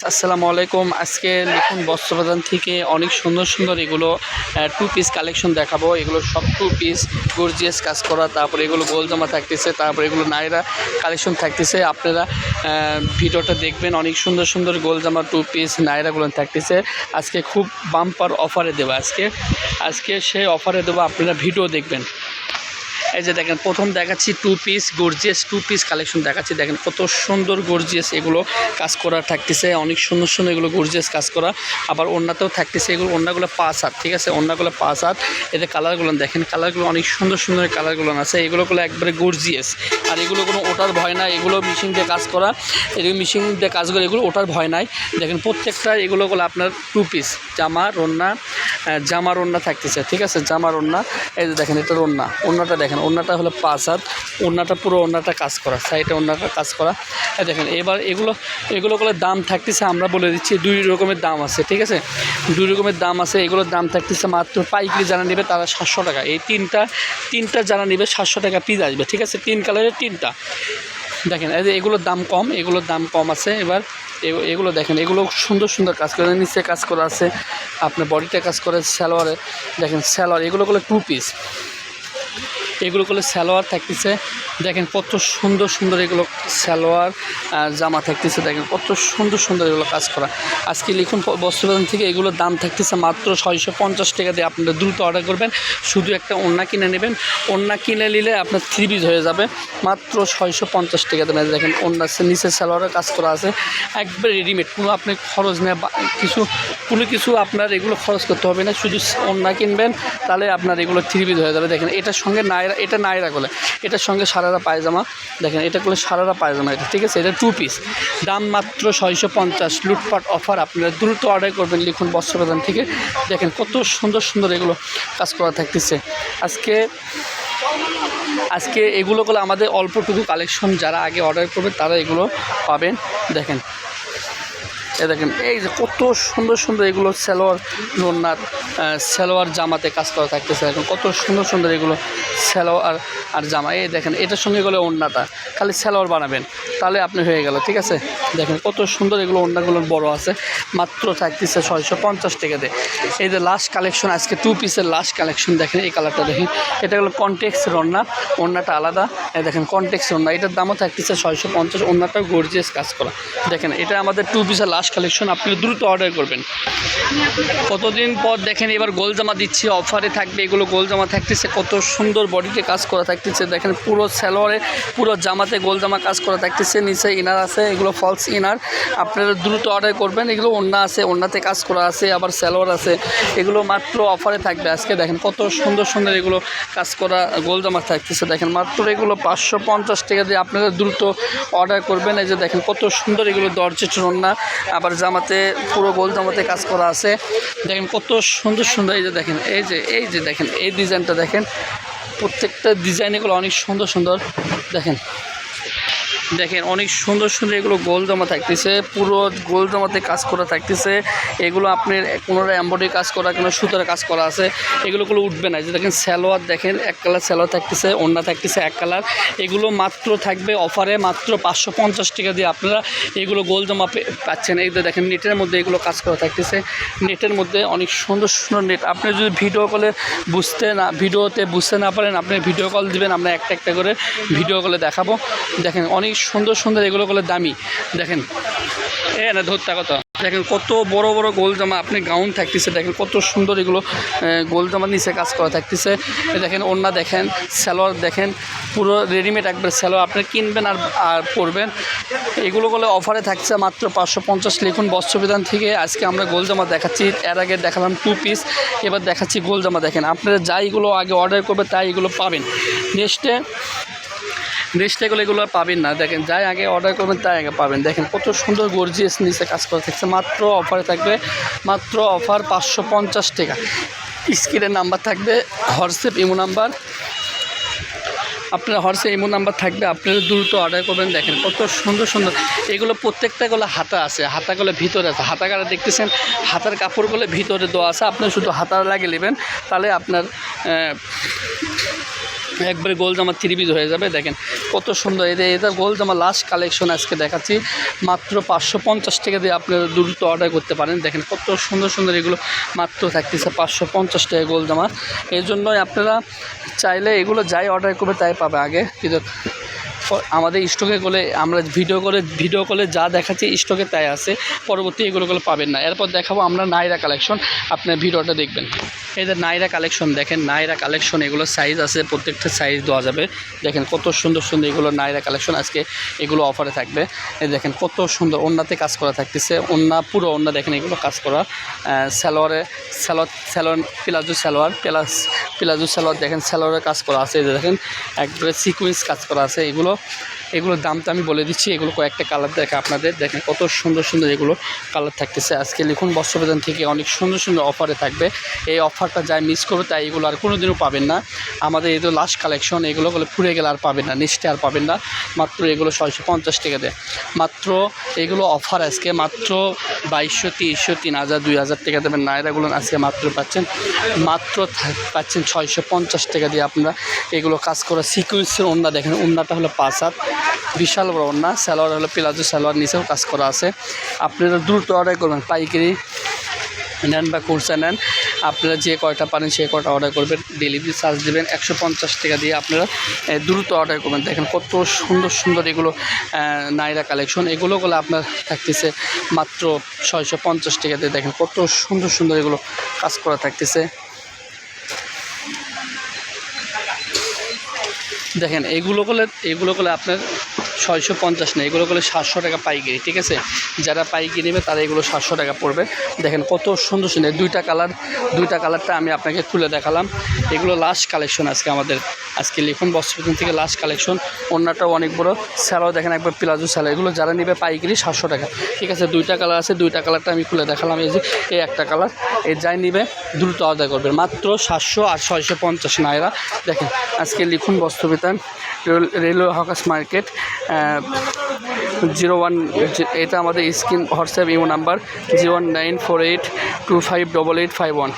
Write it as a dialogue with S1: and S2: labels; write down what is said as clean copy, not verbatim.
S1: আসসালামু আলাইকুম। আজকে লিখুন বস্ত্রবাজার থেকে অনেক সুন্দর সুন্দর এগুলো টু পিস কালেকশন দেখাবো। এগুলো সব টু পিস গর্জিয়াস কাজ করা, তারপরে এগুলো গোলজামা থাকতেছে, তারপরে এগুলো নাইরা কালেকশন থাকতেছে। আপনারা ভিডিওটা দেখবেন, অনেক সুন্দর সুন্দর গোলজামা টু পিস নাইরাগুলো থাকতেছে। আজকে খুব বাম্পার অফারে দেবো, আজকে সেই অফারে দেবো, আপনারা ভিডিও দেখবেন। এই যে দেখেন, প্রথম দেখাচ্ছি two piece gorgeous two piece collection দেখাচ্ছি। দেখেন কত সুন্দর গর্জিয়াস এগুলো কাজ করা থাকতেছে, অনেক সুন্দর সুন্দর এগুলো গর্জিয়াস কাজ করা। আবার ওড়নাতেও থাকতেছে, এগুলো ওড়নাগুলো 5 হাত, ঠিক আছে, ওড়নাগুলো 5 হাত। এতে কালারগুলো দেখেন, কালারগুলো অনেক সুন্দর সুন্দর কালারগুলো আছে। এগুলোগুলো একবারে গর্জিয়াস, আর এগুলো কোনো ওটার ভয় নাই। এগুলো মেশিন দিয়ে কাজ করা, এগুলো মেশিন দিয়ে কাজ করে, এগুলো ওটার ভয় নাই। দেখেন প্রত্যেকটা এগুলোগুলো আপনার টু পিস জামার ওড়না থাকতেছে, ঠিক আছে, জামার ওড়না। এই যে দেখেন, এটার ওড়নাটা দেখেন, ওড়নাটা হলো 5 হাত, ওড়নাটা পুরো ওড়নাটা কাজ করা, সাইডে ওড়নাটা কাজ করা। দেখেন এবার এগুলোগুলোর দাম থাকতেছে, আমরা বলে দিচ্ছি 2 রকমের দাম আছে, ঠিক আছে, 2 রকমের দাম আছে। এগুলোর দাম থাকতেছে মাত্র পাইকারি যারা নেবে তারা 700 টাকা। এই তিনটা যারা নেবে 700 টাকা পিস আসবে, ঠিক আছে, 3 কালারের 3টা। দেখেন এই যে এগুলোর দাম কম আছে। এবার এগুলো দেখেন, এগুলো সুন্দর সুন্দর কাজ করে, নিচে কাজ করা আছে, আপনার বডিতে কাজ করে, সালোয়ারে দেখেন, সালোয়ার এগুলো টু পিস, এগুলো করলে সালোয়ার থাকতেছে। দেখেন কত সুন্দর সুন্দর এগুলো সালোয়ার জামা থাকতেছে। দেখেন কত সুন্দর সুন্দর এগুলো কাজ করা। আজকে লিখুন বস্ত্রবাজার থেকে এগুলোর দাম থাকতেছে মাত্র 650 টাকা দিয়ে। আপনারা দ্রুত অর্ডার করবেন, শুধু একটা ওড়না কিনে নেবেন। ওড়না কিনে নিলে আপনার 3 পিস হয়ে যাবে মাত্র 650 টাকা দেবেন। দেখেন ওড়নার নিচে সালোয়ারের কাজ করা আছে, একবার রেডিমেড, কোনো আপনি খরচ নেই, কোনো কিছু আপনার এগুলো খরচ করতে হবে না, শুধু ওড়না কিনবেন, তাহলে আপনার এগুলো 3 পিস হয়ে যাবে। দেখেন এটার সঙ্গে এটা নাইরা করলে, এটার সঙ্গে সারারা পায়জামা, দেখেন এটা করলে সারারা পায়জামা এটা, ঠিক আছে, এটা টু পিস, দাম মাত্র 650। লুটপাট অফার, আপনারা দ্রুত অর্ডার করবেন, লিখুন বস্ত্রবাজার থেকে। দেখেন কত সুন্দর সুন্দর এগুলো কাজ করা থাকতেছে। আজকে এগুলো করলে আমাদের অল্পটুকু কালেকশন, যারা আগে অর্ডার করবে তারা এগুলো পাবেন। দেখেন এই যে কত সুন্দর সুন্দর এগুলো সালোয়ার জামাতে কাজ করা থাকতেছে। এখন কত সুন্দর সুন্দর এগুলো সালোয়ার আর জামা। এই দেখেন এটার সঙ্গে এগুলো ওড়নাটা খালি সালোয়ার বানাবেন, তাহলে আপনি হয়ে গেল, ঠিক আছে। দেখেন কত সুন্দর এগুলো, ওড়নাগুলো বড় আছে, মাত্র থাকতেছে 650 টাকা দিয়ে। এই যে লাস্ট কালেকশন, আজকে টু পিসের লাস্ট কালেকশন। দেখেন এই কালারটা দেখেন, এটা হলো কনটেক্সের ওড়নাটা আলাদা। দেখেন কনটেক্সের ওড়না, এটার দামও থাকতেছে 650। ওড়নাটাও গর্জিয়াস কাজ করা। দেখেন এটা আমাদের টু পিসের লাস্ট কালেকশন, আপনি দ্রুত অর্ডার করবেন। কতদিন পর দেখেন এবার গোলজামা দিচ্ছি, অফারে থাকবে। এগুলো গোলজামা থাকতেছে, কত সুন্দর বডিতে কাজ করা থাকতেছে। দেখেন পুরো সালোয়ারে পুরো জামাতে গোলজামা কাজ করা থাকতেছে, নিচে ইনার আছে, এগুলো ফলস ইনার, আপনারা দ্রুত অর্ডার করবেন। এগুলো ওড়না আছে, ওড়নাতে কাজ করা আছে, আবার সালোয়ার আছে, এগুলো মাত্র অফারে থাকবে আজকে। দেখেন কত সুন্দর সুন্দর এগুলো কাজ করা গোলজামা থাকতেছে। দেখেন মাত্র এগুলো 550 টাকা দিয়ে, আপনারা দ্রুত অর্ডার করবেন। এই যে দেখেন কত সুন্দর এগুলো দরজের ওড়না, আবার জামাতে পুরো গোল জামাতে কাজ করা আছে। দেখেন কত সুন্দর সুন্দর, এই যে দেখেন, এই যে দেখেন এই ডিজাইনটা দেখেন, প্রত্যেকটা ডিজাইন এগুলো অনেক সুন্দর সুন্দর। দেখেন অনেক সুন্দর সুন্দর এগুলো গোল জামা থাকতেছে, পুরো গোল জামাতে কাজ করা থাকতেছে। এগুলো আপনার কোনোটা এমব্রয়ডারি কাজ করা, কোনো সুতার কাজ করা আছে, এগুলো উঠবে না। যে দেখেন সালোয়ার, দেখেন এক কালার সালোয়ার থাকতেছে, ওড়না থাকতেছে এক কালার। এগুলো মাত্র থাকবে অফারে মাত্র 550 টাকা দিয়ে, আপনারা এগুলো গোল জামা পাচ্ছেন। এই যে দেখেন নেটের মধ্যে এগুলো কাজ করা থাকতেছে, নেটের মধ্যে অনেক সুন্দর সুন্দর নেট। আপনি যদি ভিডিওতে বুঝতে না পারেন, আপনি ভিডিও কল দিবেন, আমরা একটা একটা করে ভিডিও কলে দেখাবো। দেখেন অনেক সুন্দর সুন্দর এগুলো করলে দামি। দেখেন না ধরতে কত, দেখেন কত বড় বড় গোল জামা, আপনি গাউন থাকতেছে। দেখেন কত সুন্দর এগুলো গোল জামার নিচে কাজ করা থাকতেছে। দেখেন ওড়না, দেখেন সালোয়ার, দেখেন পুরো রেডিমেড একবার সালোয়ার, আপনি কিনবেন আর পরবেন। এগুলো করলে অফারে থাকছে মাত্র 550। লিখুন বস্ত্রবিধান থেকে। আজকে আমরা গোল জামা দেখাচ্ছি, এর আগে দেখালাম টু পিস, এবার দেখাচ্ছি গোল জামা। দেখেন আপনারা যাই এগুলো আগে অর্ডার করবে তাই এগুলো পাবেন, নেক্সটে এগুলো পাবেন না। দেখেন যাই আগে অর্ডার করবেন তাই আগে পাবেন। দেখেন কত সুন্দর গর্জিয়াস নিচে কাজ করা থাকছে, মাত্র অফারে থাকবে, মাত্র অফার 550 টাকা। স্ক্রিনের নাম্বার থাকবে, হোয়াটসঅ্যাপ ইমো নাম্বার, আপনার হোয়াটসঅ্যাপ ইমো নাম্বার থাকবে, আপনারা দ্রুত অর্ডার করবেন। দেখেন কত সুন্দর সুন্দর এগুলো, প্রত্যেকটাগুলো হাতা আছে, হাতাগুলো ভিতরে আছে, হাতাকারা দেখতেছেন, হাতার কাপড়গুলো ভিতরে দেওয়া আছে, আপনি শুধু হাতা লাগিয়ে নেবেন, তাহলে আপনার একবারে গোল জামা 3 পিস হয়ে যাবে। দেখেন কত সুন্দর, এটা গোল জামা লাস্ট কালেকশন আজকে দেখাচ্ছি, মাত্র 550 টাকা দিয়ে আপনারা দ্রুত অর্ডার করতে পারেন। দেখেন কত সুন্দর সুন্দর এগুলো মাত্র থাকতেছে 550 টাকা গোল জামা। এই জন্যই আপনারা চাইলে এগুলো যাই অর্ডার করবে তাই পাবে। আগে কিন্তু আমাদের স্টকে গেলে আমরা ভিডিও কলে যা দেখাচ্ছি স্টকে তাই আছে, পরবর্তী এগুলো পাবেন না। এরপর দেখাবো আমরা নাইরা কালেকশন, আপনার ভিডিওটা দেখবেন। এই যে নাইরা কালেকশন, দেখেন নাইরা কালেকশন, এগুলো সাইজ আছে, প্রত্যেকটা সাইজ দেওয়া যাবে। দেখেন কত সুন্দর সুন্দর এগুলো নাইরা কালেকশন, আজকে এগুলো অফারে থাকবে। এই দেখেন কত সুন্দর ওন্নাতে কাজ করা থাকতেছে, ওন্না পুরো ওন্না দেখেন এগুলো কাজ করা। স্যালোয়ার প্লাজো স্যালোয়ার দেখেন স্যালোয়ারের কাজ করা আছে। এই যে দেখেন একবারে সিকুয়েন্স কাজ করা আছে। এগুলোর দামটা আমি বলে দিচ্ছি, এগুলো কয়েকটা কালার দেখে আপনাদের। দেখেন কত সুন্দর সুন্দর এগুলো কালার থাকতেছে। আজকে লিখুন বস্ত্রবাজার থেকে অনেক সুন্দর সুন্দর অফারে থাকবে। এই অফারটা যাই মিস করবে তাই এগুলো আর কোনো দিনও পাবেন না। আমাদের এই তো লাস্ট কালেকশন, এগুলো ফুরে গেলে আর পাবেন না, নিশ্চয় আর পাবেন না। মাত্র এগুলো 650 টাকা দেয়, মাত্র এগুলো অফার আজকে মাত্র 2200, 2300, 3000, 2000 টাকা দেবেন। নায়রাগুলো আজকে মাত্র পাচ্ছেন 650 টাকা দিয়ে আপনারা এগুলো কাজ করা সিকুয়েন্সের ওন্না। দেখেন ওন্নাটা হলো 5 হাত, বিশাল বড় ওন্না। সালোয়ার হলো প্লাজো সালোয়ার, নিচেও কাজ করা আছে। আপনারা দ্রুত অর্ডার করবেন, পাইকারি নেন বা কোর্সে নেন, আপনারা যে কয়টা পারেন সেই কয়টা অর্ডার করবেন। ডেলিভারি চার্জ দেবেন 150 টাকা দিয়ে, আপনারা দ্রুত অর্ডার করবেন। দেখেন কত সুন্দর সুন্দর এগুলো নাইরা কালেকশন, এগুলো আপনার থাকতেছে মাত্র 650 টাকা দিয়ে। দেখেন কত সুন্দর সুন্দর এগুলো কাজ করা থাকতেছে। দেখেন এগুলো করলে আপনার 650 না, এগুলো করলে 700 টাকা পাইকারি, ঠিক আছে। যারা পাইকারি নেবে তারা এগুলো 700 টাকা পড়বে। দেখেন কত সুন্দর সুন্দর দুইটা কালারটা আমি আপনাকে খুলে দেখালাম। এগুলো লাস্ট কালেকশন আজকে লিখুন বস্ত্রবাজার থেকে লাস্ট কালেকশন। ওন্নাটাও অনেক বড়, স্যালোয়ার দেখেন একবার প্লাজো স্যালোয়ার। এগুলো যারা নেবে পাইকারি 700 টাকা, ঠিক আছে। দুইটা কালার আছে, দুইটা কালারটা আমি খুলে দেখালাম। এই যে এই একটা কালার, এই যাই নেবে দ্রুত অর্ডার করবেন, মাত্র 700 আর 650 নাইরা। দেখেন আজকে লিখুন বস্ত্রবাজার, রেলওয়ে হকার্স মার্কেট 01, এটা আমাদের স্ক্রিন হোয়াটসঅ্যাপ ইমো নাম্বার 01948258851।